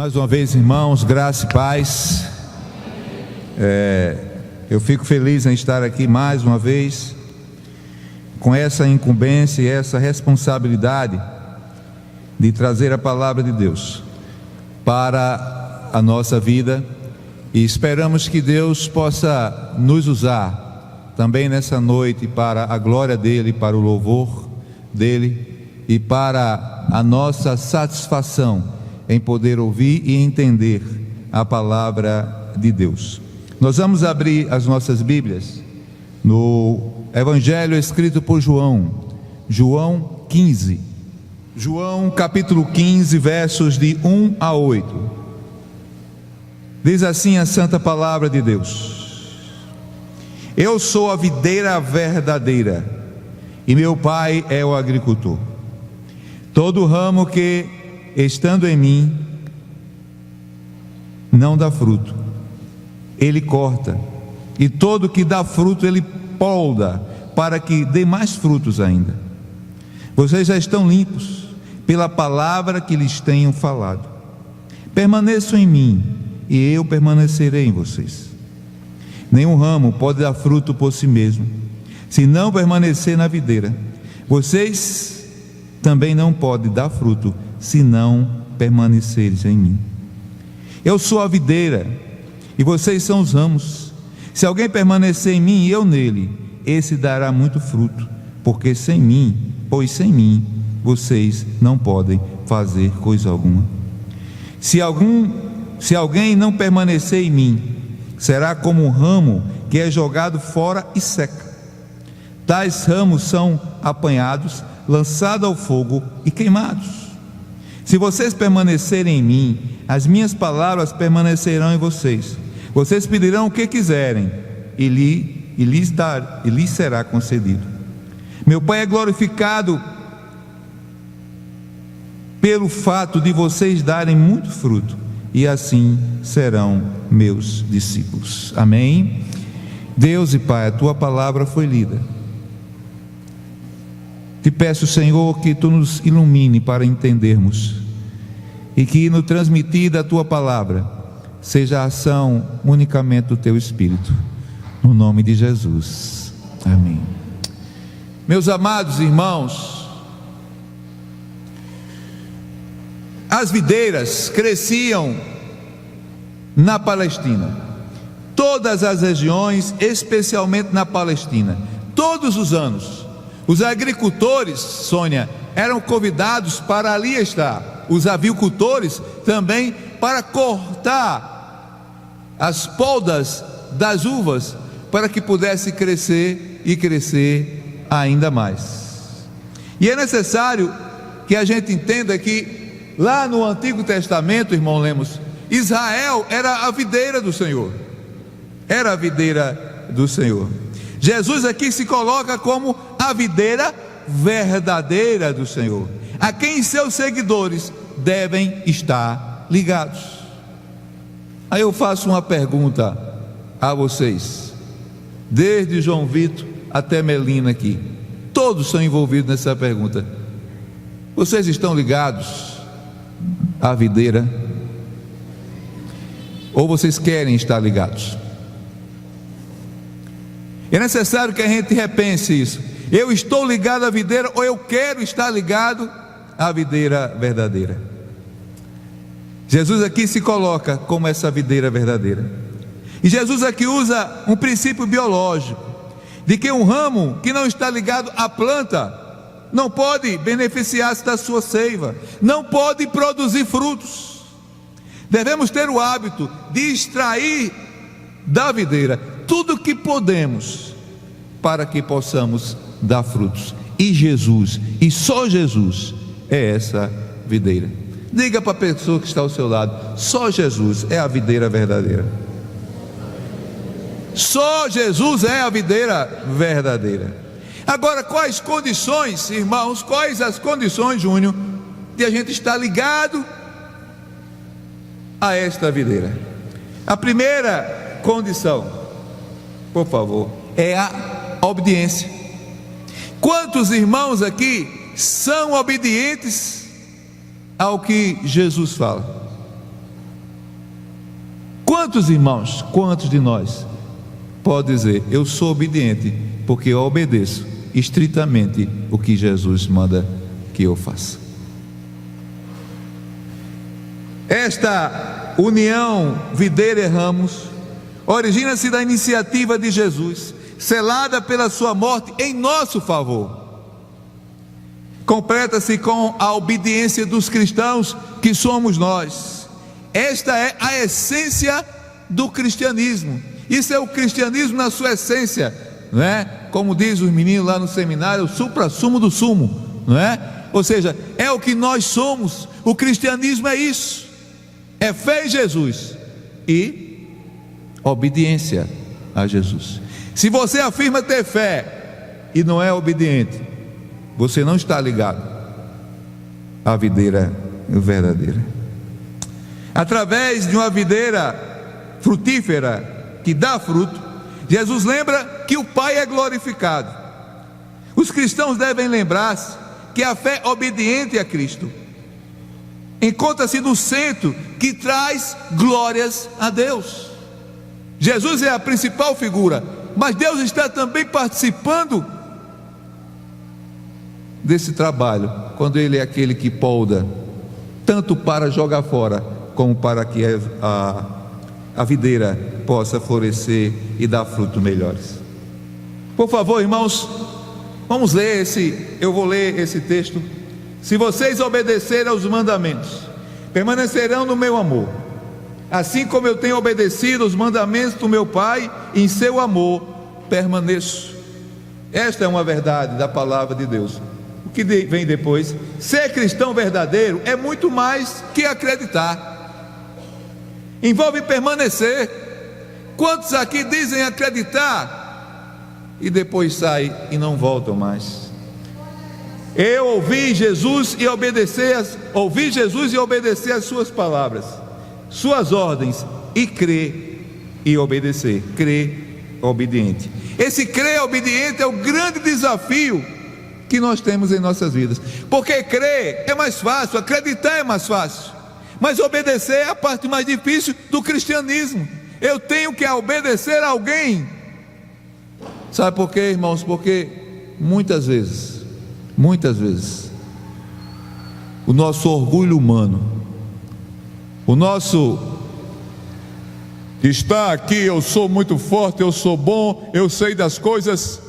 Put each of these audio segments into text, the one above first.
Mais uma vez, irmãos, graça e paz. Eu fico feliz em estar aqui mais uma vez, com essa incumbência e essa responsabilidade de trazer a palavra de Deus para a nossa vida, e esperamos que Deus possa nos usar também nessa noite para a glória dEle, para o louvor dEle e para a nossa satisfação em poder ouvir e entender a palavra de Deus. Nós vamos abrir as nossas Bíblias no Evangelho escrito por João, João 15, João capítulo 15, versos de 1 a 8. Diz assim a santa palavra de Deus: Eu sou a videira verdadeira, e meu Pai é o agricultor. Todo ramo que, estando em mim, não dá fruto, Ele corta, e todo que dá fruto Ele polda, para que dê mais frutos ainda. Vocês já estão limpos pela palavra que lhes tenho falado. Permaneçam em mim, e eu permanecerei em vocês. Nenhum ramo pode dar fruto por si mesmo, se não permanecer na videira. Vocês também não podem dar fruto se não permaneceres em mim. Eu sou a videira, e vocês são os ramos. Se alguém permanecer em mim e eu nele, esse dará muito fruto, porque sem mim, vocês não podem fazer coisa alguma. Se alguém não permanecer em mim, será como um ramo que é jogado fora e seca. Tais ramos são apanhados, lançados ao fogo e queimados. Se vocês permanecerem em mim, as minhas palavras permanecerão em vocês. Vocês pedirão o que quiserem, e lhes será concedido. Meu Pai é glorificado pelo fato de vocês darem muito fruto, e assim serão meus discípulos. Amém? Deus e Pai, a tua palavra foi lida. Te peço, Senhor, que tu nos ilumine para entendermos, e que no transmitir da tua palavra seja a ação unicamente do teu Espírito, no nome de Jesus. Amém. Meus amados irmãos, as videiras cresciam na Palestina, todas as regiões, especialmente na Palestina, todos os anos. Os agricultores, Sônia, eram convidados para ali estar. Os avicultores também, para cortar as podas das uvas, para que pudesse crescer e crescer ainda mais. E é necessário que a gente entenda que lá no Antigo Testamento, irmão Lemos, Israel era a videira do Senhor. Era a videira do Senhor. Jesus aqui se coloca como a videira verdadeira do Senhor, a quem seus seguidores devem estar ligados. Aí eu faço uma pergunta a vocês, desde João Vitor até Melina aqui, todos são envolvidos nessa pergunta. Vocês estão ligados à videira? Ou vocês querem estar ligados? É necessário que a gente repense isso. Eu estou ligado à videira, ou eu quero estar ligado à videira verdadeira? Jesus aqui se coloca como essa videira verdadeira, e Jesus aqui usa um princípio biológico, de que um ramo que não está ligado à planta não pode beneficiar-se da sua seiva, não pode produzir frutos. Devemos ter o hábito de extrair da videira tudo que podemos, para que possamos dar frutos. E Jesus, e só Jesus, é essa videira. Diga para a pessoa que está ao seu lado: só Jesus é a videira verdadeira. Só Jesus é a videira verdadeira. Agora, quais condições, irmãos, quais as condições, Júnior, de a gente estar ligado a esta videira? A primeira condição, por favor, é a obediência. Quantos irmãos aqui são obedientes ao que Jesus fala? Quantos irmãos, quantos de nós pode dizer: eu sou obediente porque eu obedeço estritamente o que Jesus manda que eu faça? Esta união videira e ramos origina-se da iniciativa de Jesus, selada pela sua morte em nosso favor. Completa-se com a obediência dos cristãos, que somos nós. Esta é a essência do cristianismo. Isso é o cristianismo na sua essência, não é? Como diz os meninos lá no seminário, o supra-sumo do sumo, não é? Ou seja, é o que nós somos. O cristianismo é isso, é fé em Jesus e obediência a Jesus. Se você afirma ter fé e não é obediente, você não está ligado à videira verdadeira. Através de uma videira frutífera que dá fruto, Jesus lembra que o Pai é glorificado. Os cristãos devem lembrar-se que a fé obediente a Cristo encontra-se no centro que traz glórias a Deus. Jesus é a principal figura, mas Deus está também participando desse trabalho, quando Ele é aquele que polda, tanto para jogar fora, como para que a videira possa florescer e dar frutos melhores. Por favor, irmãos, vamos ler eu vou ler esse texto. Se vocês obedecerem aos mandamentos, permanecerão no meu amor, assim como eu tenho obedecido aos mandamentos do meu Pai, em seu amor permaneço. Esta é uma verdade da palavra de Deus. O que vem depois? Ser cristão verdadeiro é muito mais que acreditar, envolve permanecer. Quantos aqui dizem acreditar e depois saem e não voltam mais? Eu ouvi Jesus e obedecer às suas palavras, suas ordens, e crer e obedecer. Crer obediente. Esse crer obediente é o grande desafio que nós temos em nossas vidas, porque crer é mais fácil, acreditar é mais fácil, mas obedecer é a parte mais difícil do cristianismo. Eu tenho que obedecer a alguém. Sabe por quê, irmãos? Porque muitas vezes o nosso orgulho humano, o nosso está aqui, eu sou muito forte, eu sou bom, eu sei das coisas,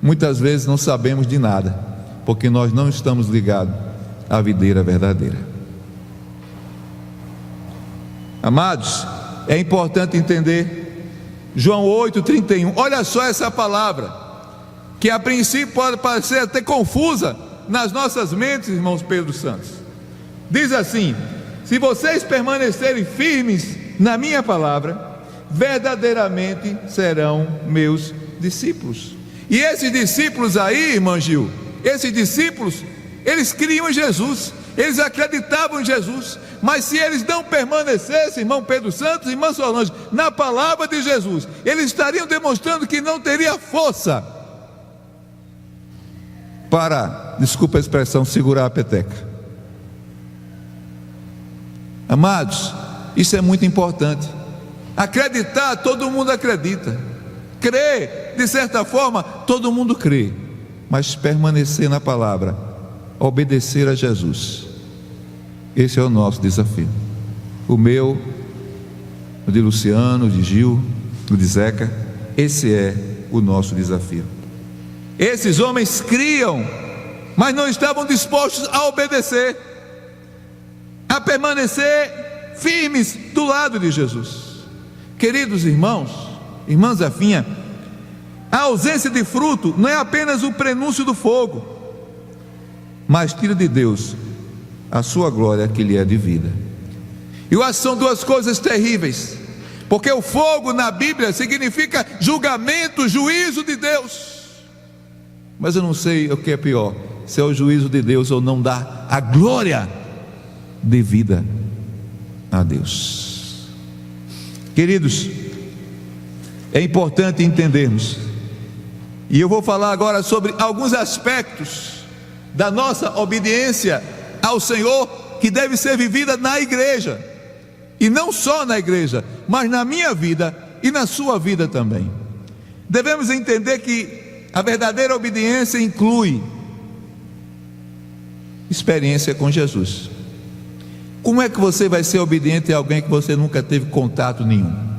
muitas vezes não sabemos de nada, porque nós não estamos ligados à videira verdadeira. Amados, é importante entender João 8,31. Olha só essa palavra, que a princípio pode parecer até confusa nas nossas mentes, irmãos Pedro Santos. Diz assim: se vocês permanecerem firmes na minha palavra, verdadeiramente serão meus discípulos. E esses discípulos aí, irmã Gil, esses discípulos, eles criam em Jesus, eles acreditavam em Jesus, mas se eles não permanecessem, irmão Pedro Santos e irmã Solange, na palavra de Jesus, eles estariam demonstrando que não teria força para, desculpa a expressão, segurar a peteca. Amados, isso é muito importante. Acreditar, todo mundo acredita. Crer, de certa forma, todo mundo crê. Mas permanecer na palavra, obedecer a Jesus, esse é o nosso desafio. O meu, o de Luciano, o de Gil, o de Zeca, esse é o nosso desafio. Esses homens criam, mas não estavam dispostos a obedecer, a permanecer firmes do lado de Jesus. Queridos irmãos, irmã Zefinha, a ausência de fruto não é apenas o prenúncio do fogo, mas tira de Deus a sua glória que lhe é devida. Eu acho que são duas coisas terríveis, porque o fogo na Bíblia significa julgamento, juízo de Deus. Mas eu não sei o que é pior, se é o juízo de Deus ou não dar a glória devida a Deus. Queridos, é importante entendermos, e eu vou falar agora sobre alguns aspectos da nossa obediência ao Senhor que deve ser vivida na igreja. e não só na igreja, mas na minha vida e na sua vida também. Devemos entender que a verdadeira obediência inclui experiência com Jesus. Como é que você vai ser obediente a alguém que você nunca teve contato nenhum?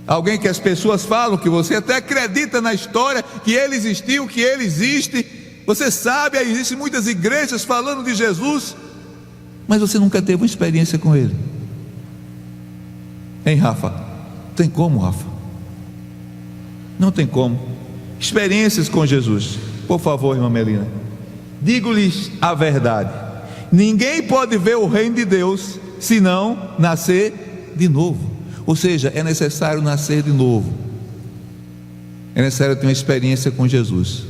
Alguém que as pessoas falam, que você até acredita na história, que ele existiu, que ele existe. Você sabe, existem muitas igrejas falando de Jesus, mas você nunca teve uma experiência com ele. Hein, Rafa? Tem como, Rafa? Não tem como. Experiências com Jesus. Por favor, irmã Melina, digo-lhes a verdade: ninguém pode ver o reino de Deus se não nascer de novo. Ou seja, é necessário nascer de novo. É necessário ter uma experiência com Jesus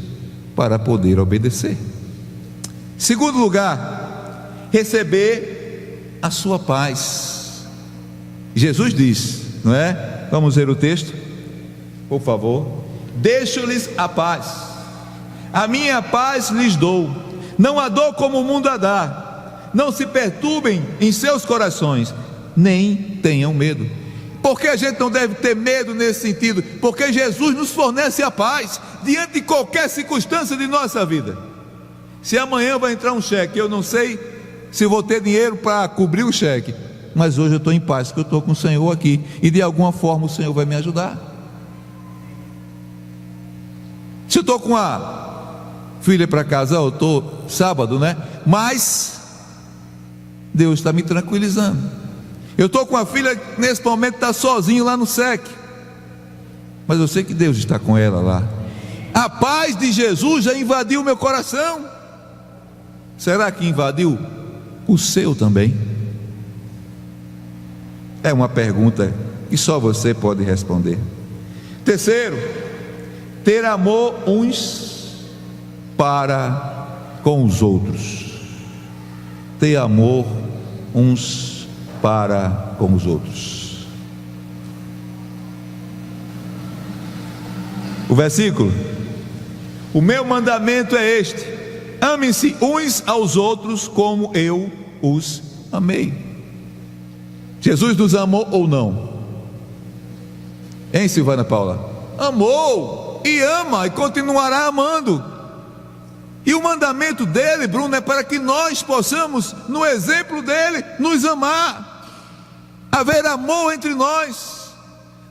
para poder obedecer. Segundo lugar, receber a sua paz. Jesus diz, não é? Vamos ver o texto, por favor. Deixo-lhes a paz, a minha paz lhes dou, não a dou como o mundo a dá. Não se perturbem em seus corações, nem tenham medo. Por que a gente não deve ter medo nesse sentido? Porque Jesus nos fornece a paz diante de qualquer circunstância de nossa vida. Se amanhã vai entrar um cheque, eu não sei se vou ter dinheiro para cobrir o cheque, mas hoje eu estou em paz, porque eu estou com o Senhor aqui, e de alguma forma o Senhor vai me ajudar. Se eu estou com a filha para casar, eu estou sábado, né? Mas Deus está me tranquilizando. Eu estou com a filha que nesse momento está sozinho lá no SEC, mas eu sei que Deus está com ela lá. A paz de Jesus já invadiu o meu coração. Será que invadiu o seu também? É uma pergunta que só você pode responder. Terceiro, ter amor uns para com os outros. Ter amor uns para com os outros. O versículo: o meu mandamento é este: amem-se uns aos outros como eu os amei. Jesus nos amou ou não? Hein, Silvana Paula? Amou e ama e continuará amando. E o mandamento dele, Bruno, é para que nós possamos, no exemplo dele, nos amar. Haver amor entre nós,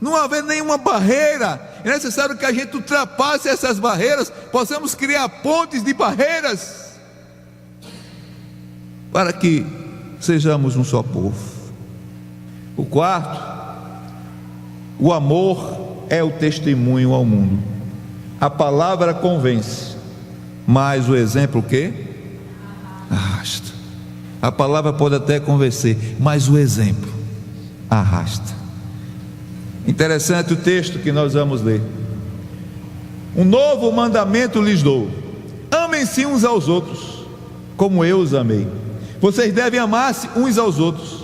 não haver nenhuma barreira. É necessário que a gente ultrapasse essas barreiras, possamos criar pontes de barreiras, para que sejamos um só povo. O quarto, o amor é o testemunho ao mundo. A palavra convence, mas o exemplo o quê? Arrasta. A palavra pode até convencer, mas o exemplo arrasta. Interessante o texto que nós vamos ler. Um novo mandamento lhes dou: amem-se uns aos outros, como eu os amei. Vocês devem amar-se uns aos outros.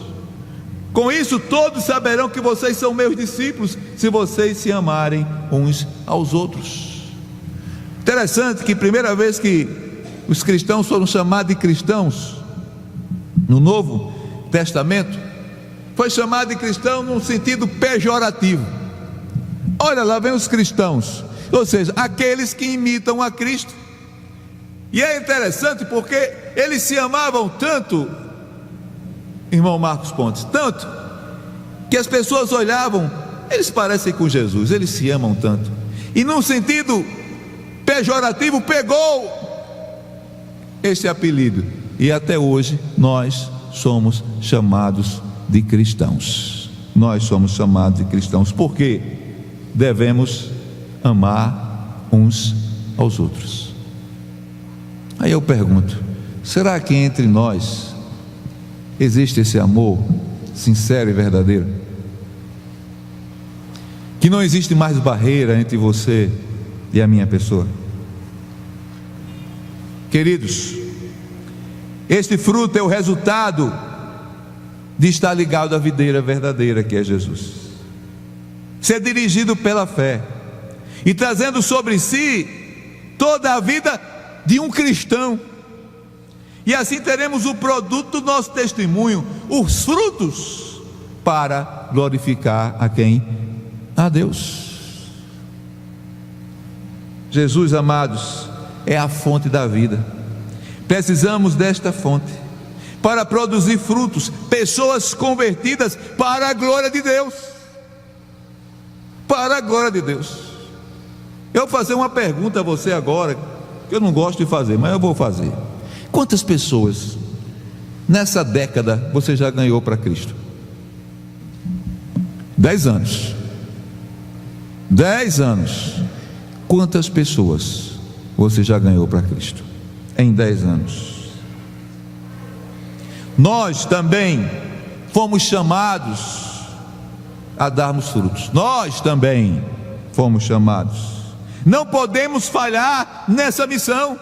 Com isso todos saberão que vocês são meus discípulos, se vocês se amarem uns aos outros. Interessante que a primeira vez que os cristãos foram chamados de cristãos no Novo Testamento, foi chamado de cristão num sentido pejorativo. Olha, lá vem os cristãos, ou seja, aqueles que imitam a Cristo. E é interessante porque eles se amavam tanto, irmão Marcos Pontes, tanto, que as pessoas olhavam, eles parecem com Jesus, eles se amam tanto. E num sentido pejorativo, pegou esse apelido. E até hoje nós somos chamados de cristãos. Nós somos chamados de cristãos porque devemos amar uns aos outros. Aí eu pergunto: será que entre nós existe esse amor sincero e verdadeiro? Que não existe mais barreira entre você e a minha pessoa? Queridos, este fruto é o resultado de estar ligado à videira verdadeira, que é Jesus, ser dirigido pela fé e trazendo sobre si toda a vida de um cristão. e assim teremos o produto do nosso testemunho, os frutos, para glorificar a quem? A Deus. Jesus, amados, é a fonte da vida. Precisamos desta fonte para produzir frutos, pessoas convertidas para a glória de Deus. Para a glória de Deus. Eu vou fazer uma pergunta a você agora, que eu não gosto de fazer, mas eu vou fazer. Quantas pessoas nessa década você já ganhou para Cristo? 10 anos. 10 anos. Quantas pessoas você já ganhou para Cristo em 10 anos? Nós também fomos chamados a darmos frutos. Nós também fomos chamados. Não podemos falhar nessa missão.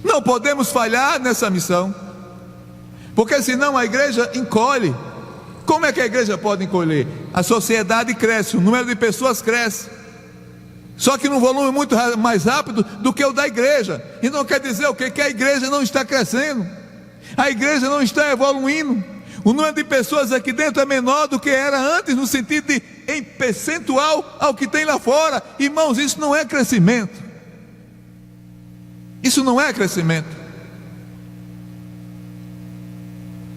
Não podemos falhar nessa missão, porque senão a igreja encolhe. Como é que a igreja pode encolher? A sociedade cresce, o número de pessoas cresce, só que num volume muito mais rápido do que o da igreja. E não quer dizer o quê? Que a igreja não está crescendo, a igreja não está evoluindo. O número de pessoas aqui dentro é menor do que era antes, no sentido de em percentual ao que tem lá fora. Irmãos, isso não é crescimento. Isso não é crescimento.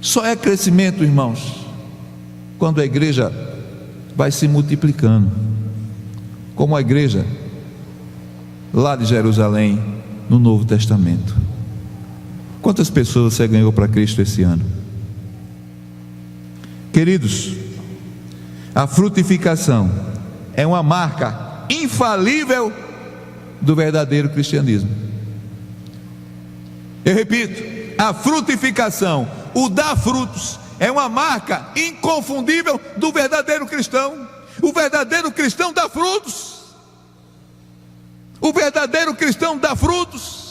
Só é crescimento, irmãos, quando a igreja vai se multiplicando, como a igreja lá de Jerusalém no Novo Testamento. Quantas pessoas você ganhou para Cristo esse ano? Queridos, a frutificação é uma marca infalível do verdadeiro cristianismo. Eu repito, a frutificação, o dar frutos, é uma marca inconfundível do verdadeiro cristão. O verdadeiro cristão dá frutos. O verdadeiro cristão dá frutos.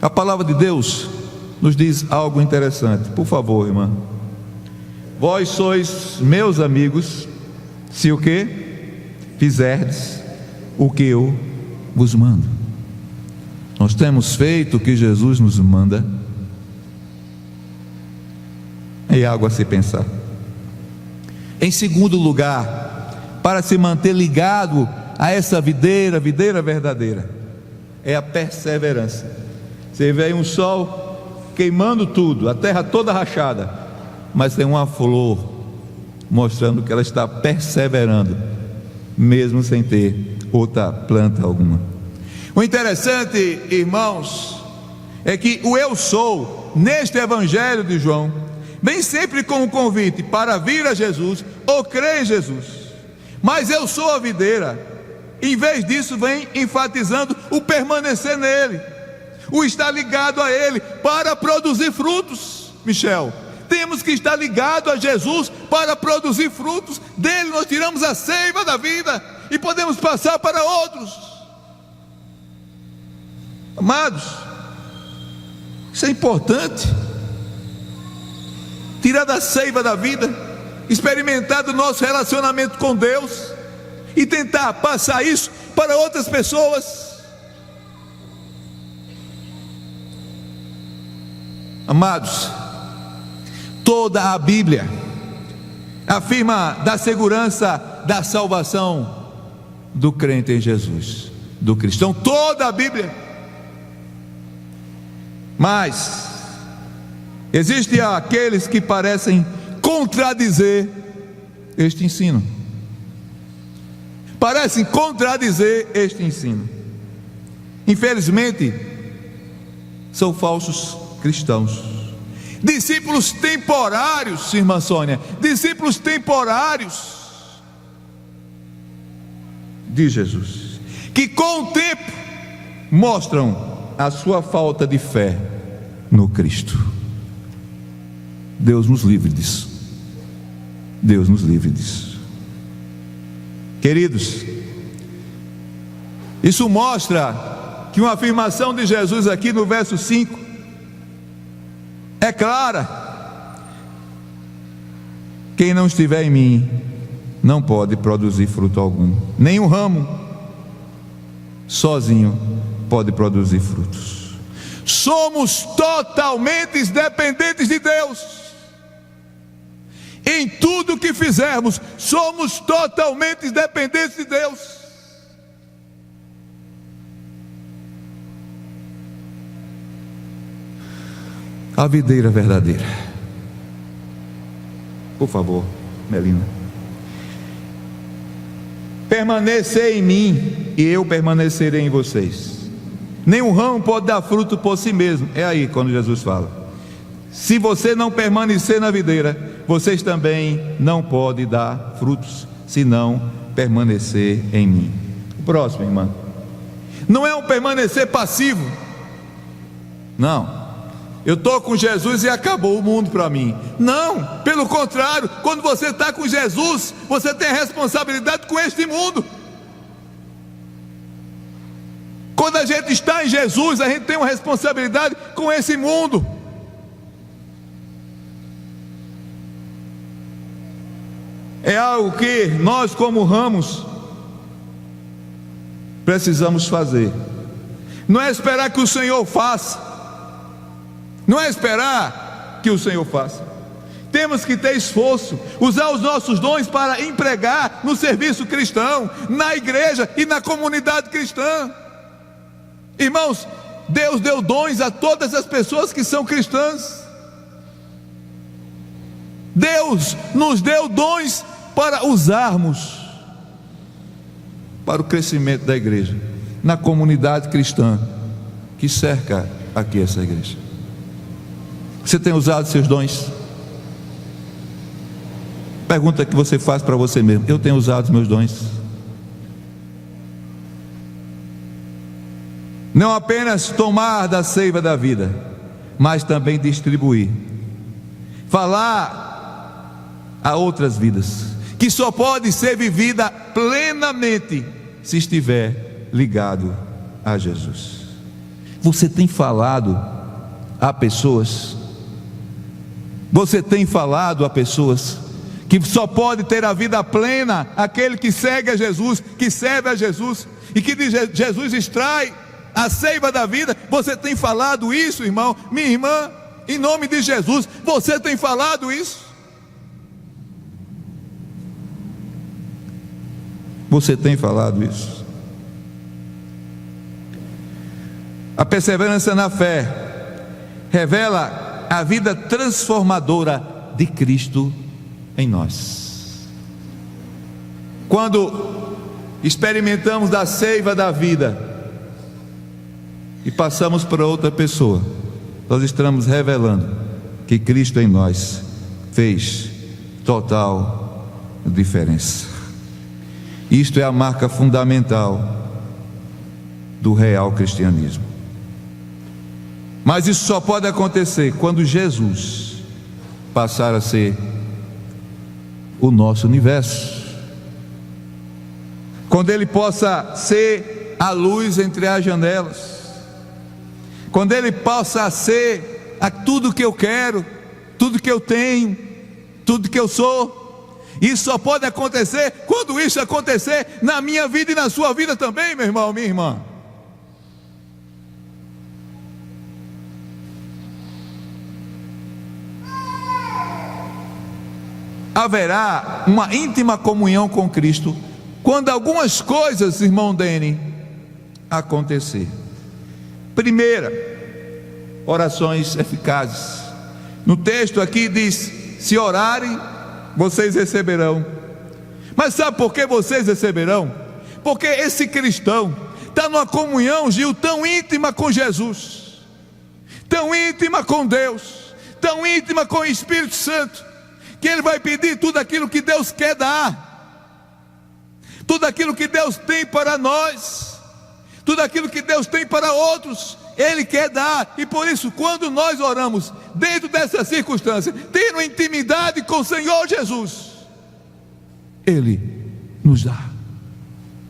A palavra de Deus nos diz algo interessante. Por favor, irmã. Vós sois meus amigos, se o que? Fizerdes o que eu vos mando. Nós temos feito o que Jesus nos manda. É algo a se pensar. Em segundo lugar, para se manter ligado a essa videira verdadeira, é a perseverança. Você vê aí um sol queimando tudo, a terra toda rachada, mas tem uma flor mostrando que ela está perseverando, mesmo sem ter outra planta alguma. O interessante, irmãos, é que o eu sou, neste evangelho de João, vem sempre com um convite para vir a Jesus ou crer em Jesus. Mas eu sou a videira, em vez disso vem enfatizando o permanecer nele, o estar ligado a ele para produzir frutos. Michel, temos que estar ligado a Jesus para produzir frutos. Dele nós tiramos a seiva da vida e podemos passar para outros. Amados, isso é importante. Tirar da seiva da vida, experimentar do nosso relacionamento com Deus e tentar passar isso para outras pessoas. Amados, toda a Bíblia afirma da segurança da salvação do crente em Jesus, do cristão. Toda a Bíblia. Mas existem aqueles que parecem contradizer este ensino. Parecem contradizer este ensino. Infelizmente, são falsos cristãos, discípulos temporários, irmã Sônia, discípulos temporários de Jesus, que com o tempo mostram a sua falta de fé no Cristo. Deus nos livre disso. Deus nos livre disso. Queridos, isso mostra que uma afirmação de Jesus aqui no verso 5 é clara: quem não estiver em mim não pode produzir fruto algum, nenhum ramo sozinho pode produzir frutos. Somos totalmente dependentes de Deus. Em tudo que fizermos, somos totalmente dependentes de Deus. A videira verdadeira. Por favor, Melina. Permanecer em mim e eu permanecerei em vocês. Nenhum ramo pode dar fruto por si mesmo. É aí quando Jesus fala: se você não permanecer na videira, vocês também não podem dar frutos, se não permanecer em mim. O próximo, irmã. Não é um permanecer passivo. Não. Eu estou com Jesus e acabou o mundo para mim. Não, pelo contrário, quando você está com Jesus, você tem a responsabilidade com este mundo. Quando a gente está em Jesus, a gente tem uma responsabilidade com esse mundo. É algo que nós, como ramos, precisamos fazer. Não é esperar que o Senhor faça. Não é esperar que o Senhor faça. Temos que ter esforço, usar os nossos dons para empregar no serviço cristão, na igreja e na comunidade cristã. Irmãos, Deus deu dons a todas as pessoas que são cristãs. Deus nos deu dons para usarmos para o crescimento da igreja, na comunidade cristã que cerca aqui essa igreja. Você tem usado seus dons? Pergunta que você faz para você mesmo: eu tenho usado os meus dons? Não apenas tomar da seiva da vida, mas também distribuir, falar a outras vidas, que só pode ser vivida plenamente se estiver ligado a Jesus. Você tem falado a pessoas? Você tem falado a pessoas que só pode ter a vida plena aquele que segue a Jesus, que serve a Jesus, e que de Jesus extrai a seiva da vida? Você tem falado isso, irmão, minha irmã, em nome de Jesus? Você tem falado isso? Você tem falado isso? A perseverança na fé revela a vida transformadora de Cristo em nós. Quando experimentamos da seiva da vida e passamos para outra pessoa, nós estamos revelando que Cristo em nós fez total diferença. Isto é a marca fundamental do real cristianismo. Mas isso só pode acontecer quando Jesus passar a ser o nosso universo, quando Ele possa ser a luz entre as janelas, quando Ele possa ser a tudo que eu quero, tudo que eu tenho, tudo que eu sou. Isso só pode acontecer quando isso acontecer na minha vida e na sua vida também, meu irmão, minha irmã. Haverá uma íntima comunhão com Cristo quando algumas coisas, irmão Dene, acontecer. Primeira, orações eficazes. No texto aqui diz: se orarem, vocês receberão. Mas sabe por que vocês receberão? Porque esse cristão está numa comunhão, Gil, tão íntima com Jesus, tão íntima com Deus, tão íntima com o Espírito Santo, que ele vai pedir tudo aquilo que Deus quer dar, tudo aquilo que Deus tem para nós, tudo aquilo que Deus tem para outros, Ele quer dar. E por isso, quando nós oramos dentro dessa circunstância, tendo intimidade com o Senhor Jesus, Ele nos dá.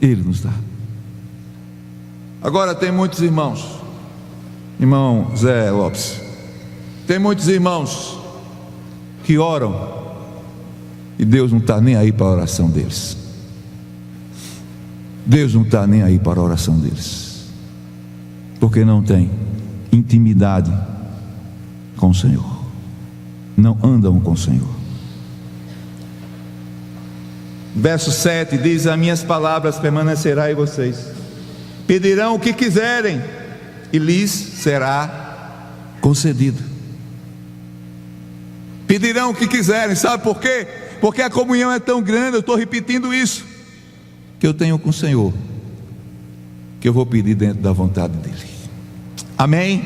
Ele nos dá. Agora tem muitos irmãos, irmão Zé Lopes, tem muitos irmãos que oram e Deus não está nem aí para a oração deles. Deus não está nem aí para a oração deles, porque não tem intimidade com o Senhor, não andam com o Senhor. Verso 7 diz: as minhas palavras permanecerão em vocês, pedirão o que quiserem e lhes será concedido. Pedirão o que quiserem, sabe por quê? Porque a comunhão é tão grande, eu estou repetindo isso, que eu tenho com o Senhor, que eu vou pedir dentro da vontade dEle. Amém?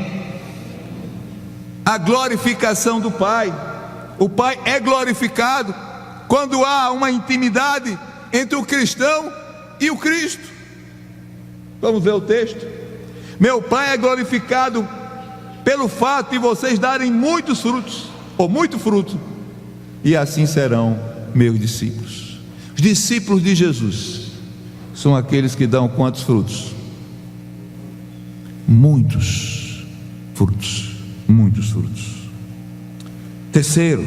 A glorificação do Pai, o Pai é glorificado quando há uma intimidade entre o cristão e o Cristo. Vamos ver o texto. Meu Pai é glorificado pelo fato de vocês darem muitos frutos, ou muito fruto, e assim serão meus discípulos. Os discípulos de Jesus são aqueles que dão quantos frutos? Muitos frutos, muitos frutos. Terceiro,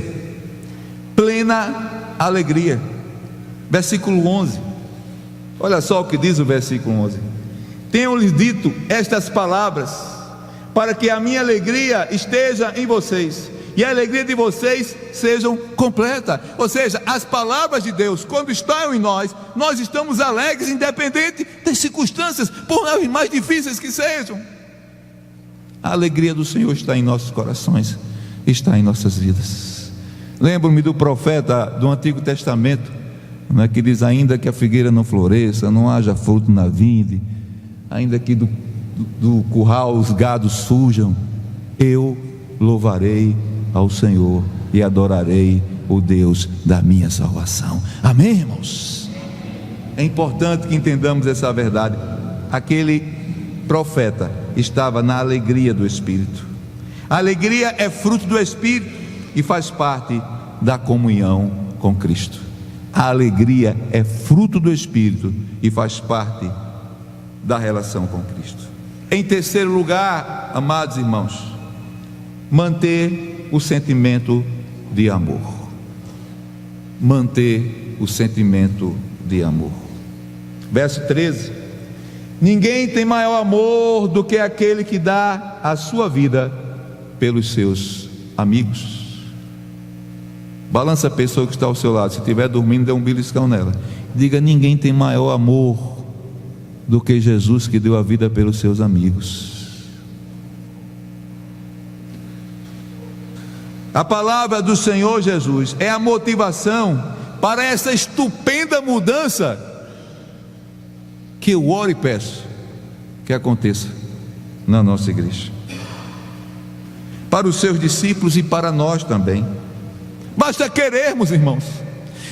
plena alegria. Versículo 11, olha só o que diz o versículo 11: tenho-lhes dito estas palavras, para que a minha alegria esteja em vocês, e a alegria de vocês sejam completa. Ou seja, as palavras de Deus, quando estão em nós, nós estamos alegres, independente das circunstâncias, por mais difíceis que sejam. A alegria do Senhor está em nossos corações, está em nossas vidas. Lembro-me do profeta do Antigo Testamento, né, que diz: ainda que a figueira não floresça, não haja fruto na vinde, ainda que do curral os gados surjam, eu louvarei ao Senhor e adorarei o Deus da minha salvação. Amém, irmãos? É importante que entendamos essa verdade. Aquele profeta estava na alegria do Espírito. A alegria é fruto do Espírito e faz parte da comunhão com Cristo. A alegria é fruto do Espírito e faz parte da relação com Cristo. Em terceiro lugar, amados irmãos, manter o sentimento de amor. Manter o sentimento de amor. Verso 13: ninguém tem maior amor do que aquele que dá a sua vida pelos seus amigos. Balança a pessoa que está ao seu lado, se estiver dormindo, dê um beliscão nela. Diga: ninguém tem maior amor do que Jesus, que deu a vida pelos seus amigos. A palavra do Senhor Jesus é a motivação para essa estupenda mudança que eu oro e peço que aconteça na nossa igreja, para os seus discípulos e para nós também. Basta querermos, irmãos.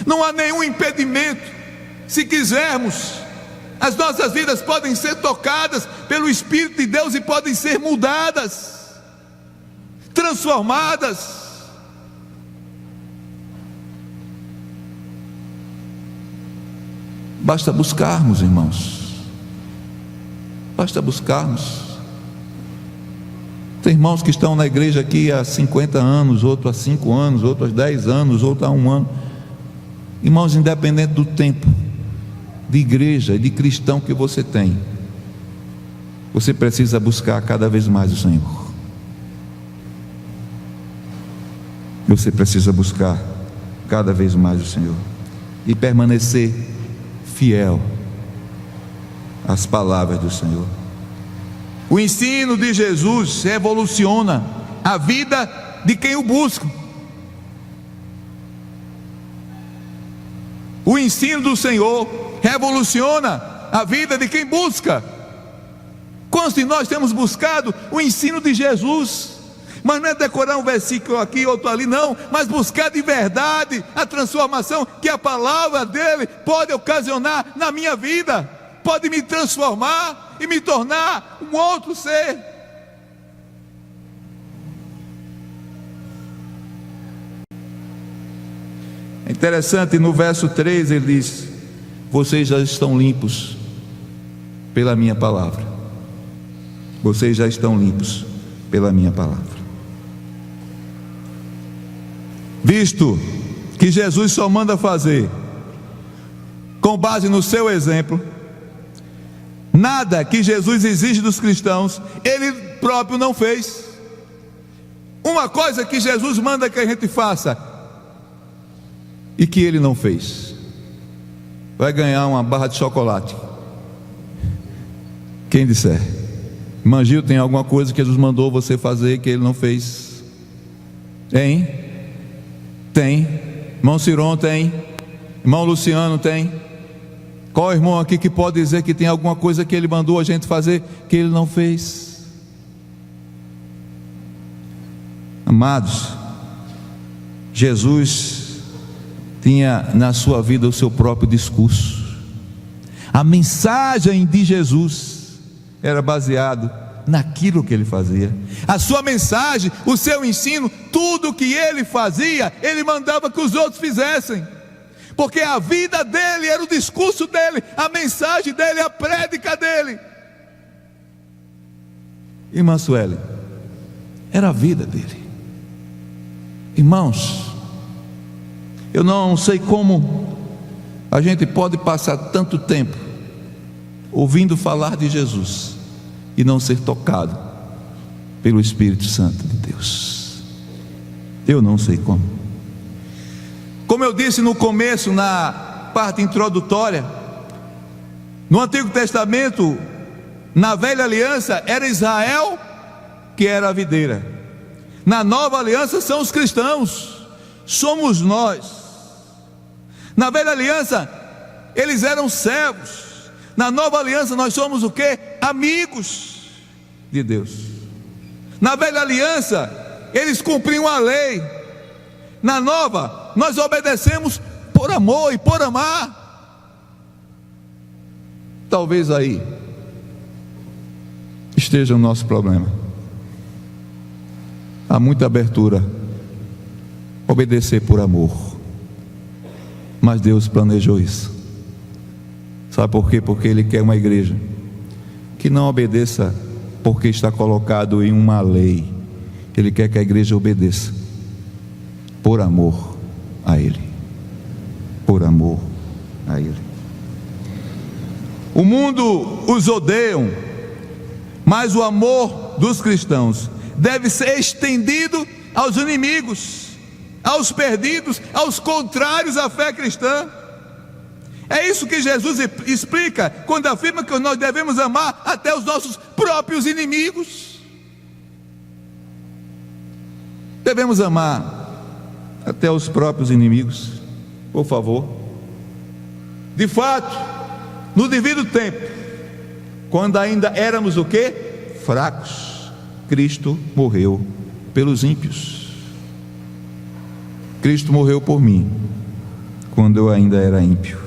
Não há nenhum impedimento. Se quisermos, as nossas vidas podem ser tocadas pelo Espírito de Deus e podem ser mudadas, transformadas. Basta buscarmos, irmãos. Basta buscarmos. Tem irmãos que estão na igreja aqui há 50 anos, outro há 5 anos, outro há 10 anos, outro há 1 ano. Irmãos, independente do tempo de igreja e de cristão que você tem, você precisa buscar cada vez mais o Senhor. Você precisa buscar cada vez mais o Senhor e permanecer fiel às palavras do Senhor. O ensino de Jesus revoluciona a vida de quem o busca. O ensino do Senhor revoluciona a vida de quem busca. Quantos de nós temos buscado o ensino de Jesus? Mas não é decorar um versículo aqui, outro ali, não, mas buscar de verdade a transformação que a palavra dele pode ocasionar na minha vida, pode me transformar e me tornar um outro ser. É interessante, no verso 3 ele diz: vocês já estão limpos pela minha palavra. Vocês já estão limpos pela minha palavra. Visto que Jesus só manda fazer com base no seu exemplo, Nada que Jesus exige dos cristãos, Ele próprio não fez. Uma coisa que Jesus manda que a gente faça e que Ele não fez: vai ganhar uma barra de chocolate. Quem disser. Irmã Gil, tem alguma coisa que Jesus mandou você fazer que Ele não fez? Tem? Tem. Irmão Ciron tem. Irmão Luciano tem. Qual irmão aqui que pode dizer que tem alguma coisa que Ele mandou a gente fazer que Ele não fez? Amados, Jesus tinha na sua vida o seu próprio discurso. A mensagem de Jesus era baseado naquilo que Ele fazia. A sua mensagem, o seu ensino, tudo o que Ele fazia, Ele mandava que os outros fizessem, porque a vida dele era o discurso dele, a mensagem dele, a prédica dele. Irmã Sueli, era a vida dele. Irmãos, eu não sei como a gente pode passar tanto tempo ouvindo falar de Jesus e não ser tocado pelo Espírito Santo de Deus. Eu não sei como. Como eu disse no começo, na parte introdutória, no Antigo Testamento, na Velha Aliança, era Israel que era a videira. Na Nova Aliança são os cristãos, somos nós. Na Velha Aliança eles eram servos. Na Nova Aliança nós somos o quê? Amigos de Deus. Na Velha Aliança eles cumpriam a lei. Na Nova nós obedecemos por amor e por amar. Talvez aí esteja o nosso problema. Há muita abertura, obedecer por amor, mas Deus planejou isso. Sabe por quê? Porque Ele quer uma igreja que não obedeça porque está colocado em uma lei. Ele quer que a igreja obedeça por amor a Ele. Por amor a Ele. O mundo os odeiam, mas o amor dos cristãos deve ser estendido aos inimigos, aos perdidos, aos contrários à fé cristã. É isso que Jesus explica quando afirma que nós devemos amar até os nossos próprios inimigos. Devemos amar até os próprios inimigos, por favor. De fato, no devido tempo, quando ainda éramos o quê? Fracos, Cristo morreu pelos ímpios. Cristo morreu por mim, quando eu ainda era ímpio.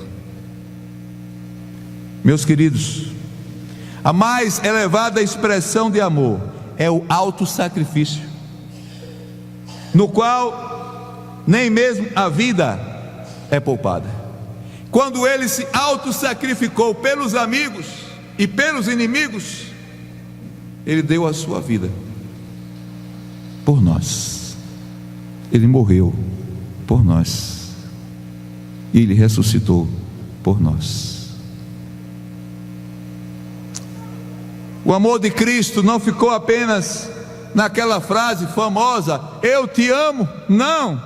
Meus queridos, a mais elevada expressão de amor é o autossacrifício, no qual nem mesmo a vida é poupada. Quando Ele se autossacrificou pelos amigos e pelos inimigos, Ele deu a sua vida por nós. Ele morreu por nós e Ele ressuscitou por nós. O amor de Cristo não ficou apenas naquela frase famosa, eu te amo, não,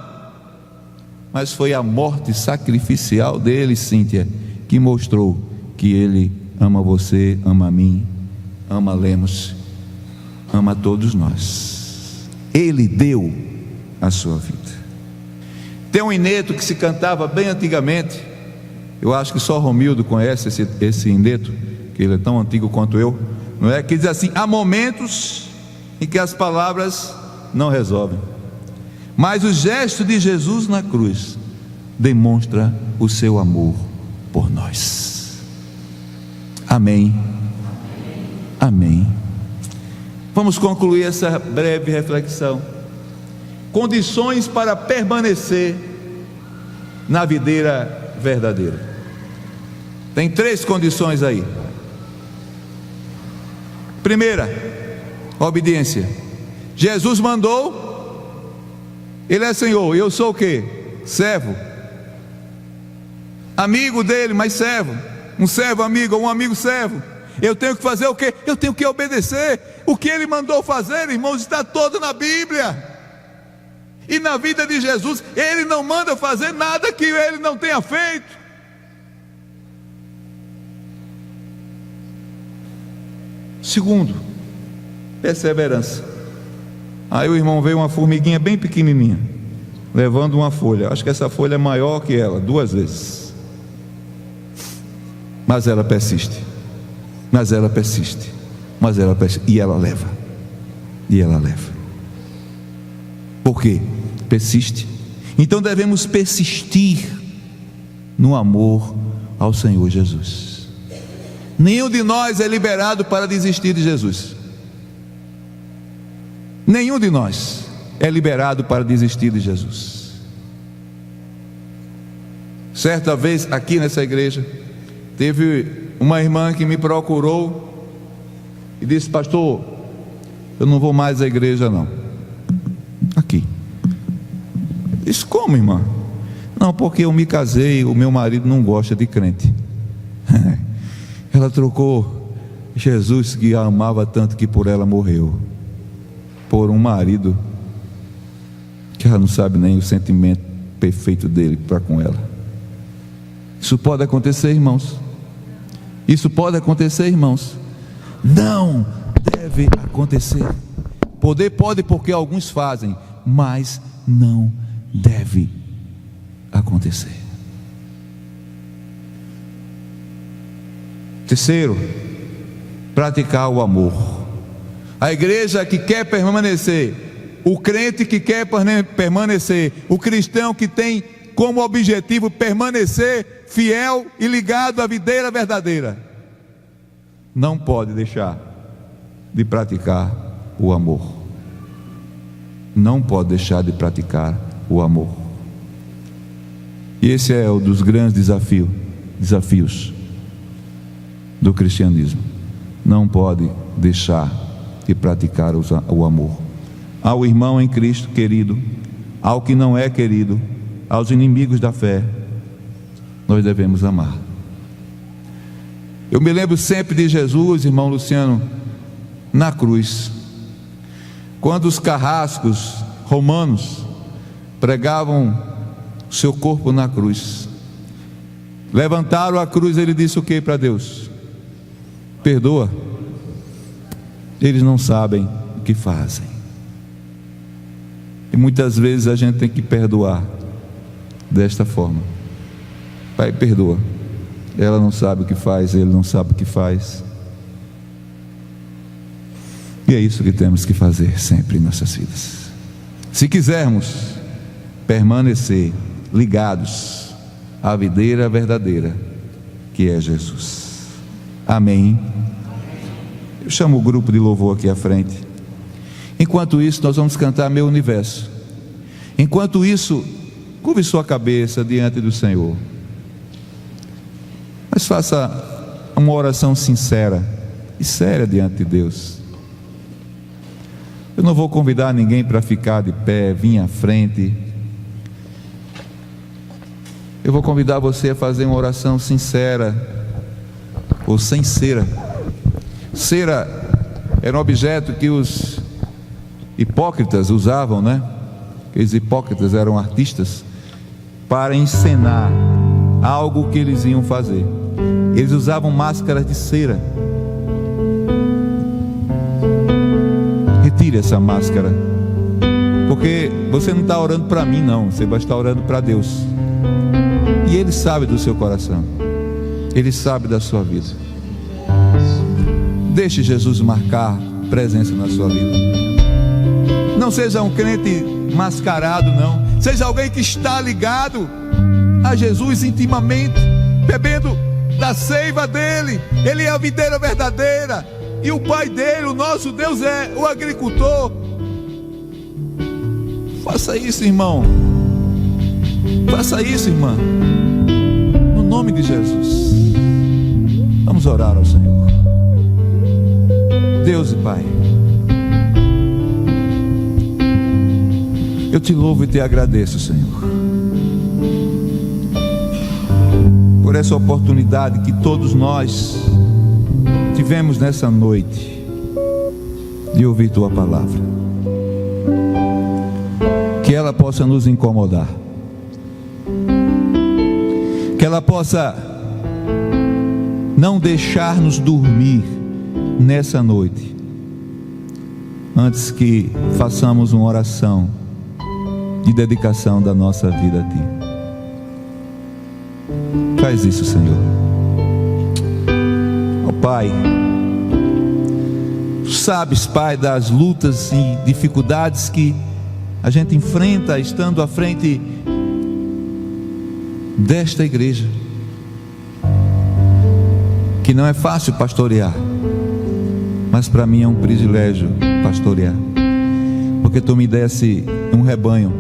mas foi a morte sacrificial dele, Cíntia, que mostrou que Ele ama você, ama a mim, ama Lemos, ama a todos nós. Ele deu a sua vida. Tem um hineto que se cantava bem antigamente, eu acho que só Romildo conhece esse hineto, que ele é tão antigo quanto eu, não é? Que diz assim: há momentos em que as palavras não resolvem, mas o gesto de Jesus na cruz demonstra o seu amor por nós. Amém. Amém. Vamos concluir essa breve reflexão. Condições para permanecer na videira verdadeira. Tem 3 condições aí. Primeira, obediência. Jesus mandou, Ele é Senhor, e eu sou o quê? Servo. Amigo dele, mas servo. Um servo amigo, ou um amigo servo. Eu tenho que fazer o quê? Eu tenho que obedecer. O que Ele mandou fazer, irmãos, está todo na Bíblia. E na vida de Jesus, Ele não manda fazer nada que Ele não tenha feito. Segundo, perseverança. Aí o irmão veio uma formiguinha bem pequenininha, levando uma folha. Acho que essa folha é maior que ela, 2 vezes. Mas ela persiste. Mas ela persiste. Mas ela persiste. E ela leva. E ela leva. Por quê? Persiste. Então devemos persistir no amor ao Senhor Jesus. Nenhum de nós é liberado para desistir de Jesus. Nenhum de nós é liberado para desistir de Jesus. Certa vez aqui nessa igreja, teve uma irmã que me procurou e disse: pastor, eu não vou mais à igreja não. Aqui. Disse: como, irmã? Não, porque eu me casei, o meu marido não gosta de crente. Ela trocou Jesus, que a amava tanto que por ela morreu, por um marido que ela não sabe nem o sentimento perfeito dele para com ela. Isso pode acontecer, irmãos. Isso pode acontecer, irmãos. Não deve acontecer. Poder pode, porque alguns fazem, mas não deve acontecer. Terceiro, praticar o amor. A igreja que quer permanecer, o crente que quer permanecer, o cristão que tem como objetivo permanecer fiel e ligado à videira verdadeira, não pode deixar de praticar o amor. Não pode deixar de praticar o amor. E esse é um dos grandes desafios do cristianismo. Não pode deixar de praticar o amor ao irmão em Cristo querido, ao que não é querido, aos inimigos da fé. Nós devemos amar. Eu me lembro sempre de Jesus, irmão Luciano, na cruz, quando os carrascos romanos pregavam o seu corpo na cruz, levantaram a cruz. Ele disse o que para Deus? Perdoa, eles não sabem o que fazem. E muitas vezes a gente tem que perdoar desta forma: Pai, perdoa, ela não sabe o que faz, ele não sabe o que faz. E é isso que temos que fazer sempre em nossas vidas, se quisermos permanecer ligados à videira verdadeira, que é Jesus. Amém. Eu chamo o grupo de louvor aqui à frente. Enquanto isso, nós vamos cantar Meu Universo. Enquanto isso, curve sua cabeça diante do Senhor, mas faça uma oração sincera e séria diante de Deus. Eu não vou convidar ninguém para ficar de pé, vir à frente. Eu vou convidar você a fazer uma oração sincera, ou sem cera. Cera era um objeto que os hipócritas usavam, né? Aqueles hipócritas eram artistas, para encenar algo que eles iam fazer. Eles usavam máscaras de cera. Retire essa máscara, porque você não está orando para mim, não. Você vai estar orando para Deus, e Ele sabe do seu coração, Ele sabe da sua vida. Deixe Jesus marcar presença na sua vida. Não seja um crente mascarado, não. Seja alguém que está ligado a Jesus intimamente, bebendo da seiva dele. Ele é a videira verdadeira, e o Pai dele, o nosso Deus, é o agricultor. Faça isso, irmão. Faça isso, irmã, no nome de Jesus. Vamos orar ao Senhor. Deus e Pai, eu te louvo e te agradeço, Senhor, por essa oportunidade que todos nós tivemos nessa noite de ouvir tua palavra, que ela possa nos incomodar, que ela possa não deixar-nos dormir nessa noite, antes que façamos uma oração de dedicação da nossa vida a Ti. Faz isso, Senhor. Ó Pai, Tu sabes, Pai, das lutas e dificuldades que a gente enfrenta estando à frente desta igreja, que não é fácil pastorear, mas para mim é um privilégio pastorear, porque Tu me desse um rebanho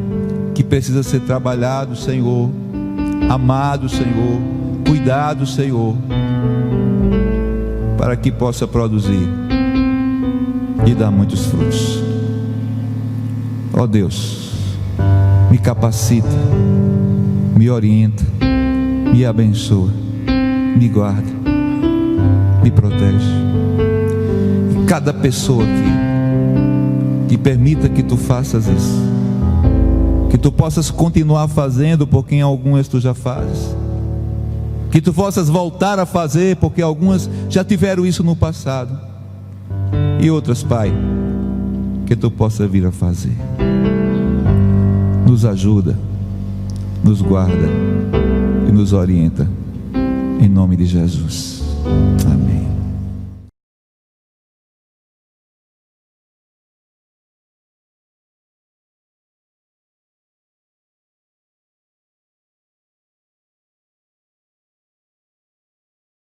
que precisa ser trabalhado, Senhor, amado, Senhor, cuidado, Senhor, para que possa produzir e dar muitos frutos. Ó Deus, me capacita, me orienta, me abençoa, me guarda, me protege. E cada pessoa aqui, que permita que Tu faças isso, que Tu possas continuar fazendo, porque em algumas Tu já fazes, que Tu possas voltar a fazer, porque algumas já tiveram isso no passado, e outras, Pai, que Tu possa vir a fazer. Nos ajuda, nos guarda e nos orienta, em nome de Jesus. Amém.